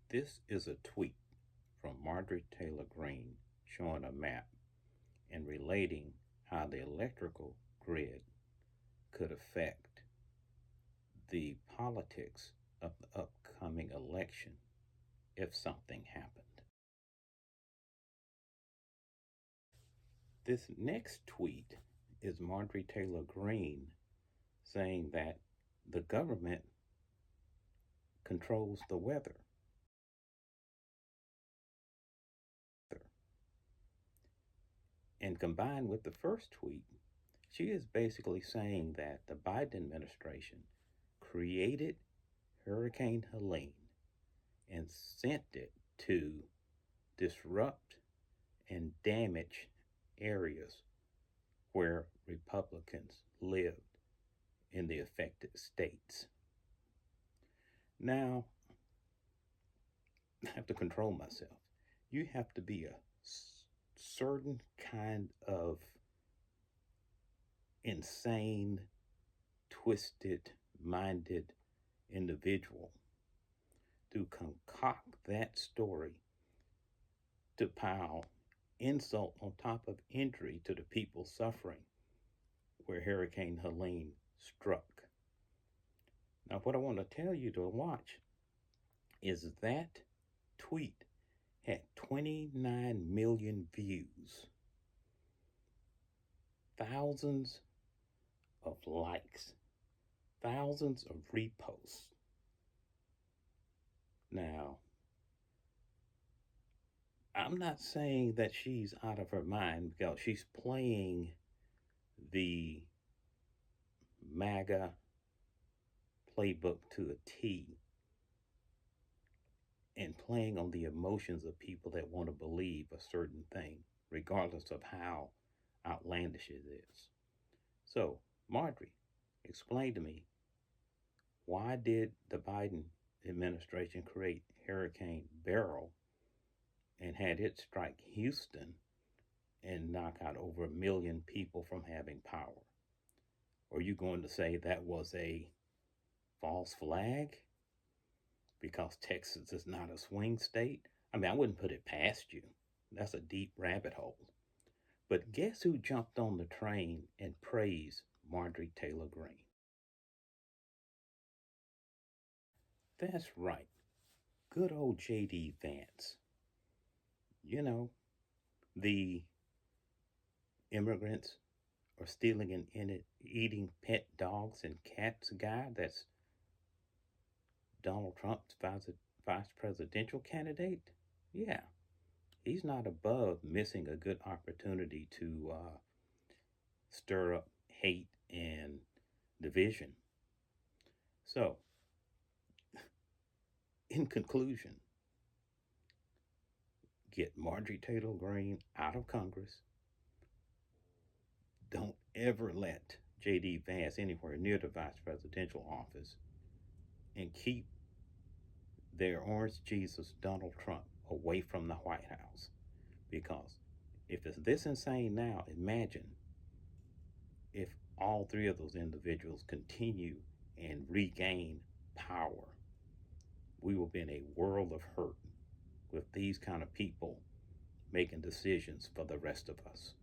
This is a tweet from Marjorie Taylor Greene showing a map and relating how the electrical grid could affect the politics of the upcoming election if something happened. This next tweet is Marjorie Taylor Greene saying that the government controls the weather. And combined with the first tweet, she is basically saying that the Biden administration created Hurricane Helene and sent it to disrupt and damage areas where Republicans lived in the affected states. Now, I have to control myself. You have to be a certain kind of insane, twisted minded individual to concoct that story to pile insult on top of injury to the people suffering where Hurricane Helene struck. Now, what I want to tell you to watch is that tweet had 29 million views, thousands of likes, thousands of reposts. Now, I'm not saying that she's out of her mind because she's playing the MAGA playbook to a T and playing on the emotions of people that want to believe a certain thing, regardless of how outlandish it is. So, Marjorie, explain to me, why did the Biden administration create Hurricane Beryl and had it strike Houston and knock out over 1 million people from having power? Are you going to say that was a false flag because Texas is not a swing state? I mean, I wouldn't put it past you. That's a deep rabbit hole. But guess who jumped on the train and praised Marjorie Taylor Greene? That's right. Good old J.D. Vance. You know, the immigrants are stealing and eating pet dogs and cats guy that's Donald Trump's vice presidential candidate. Yeah, he's not above missing a good opportunity to stir up hate and division. So, in conclusion, get Marjorie Taylor Greene out of Congress. Don't ever let J.D. Vance anywhere near the vice presidential office, and keep their orange Jesus Donald Trump away from the White House. Because if it's this insane now, imagine if all three of those individuals continue and regain power. We will be in a world of hurt with these kind of people making decisions for the rest of us.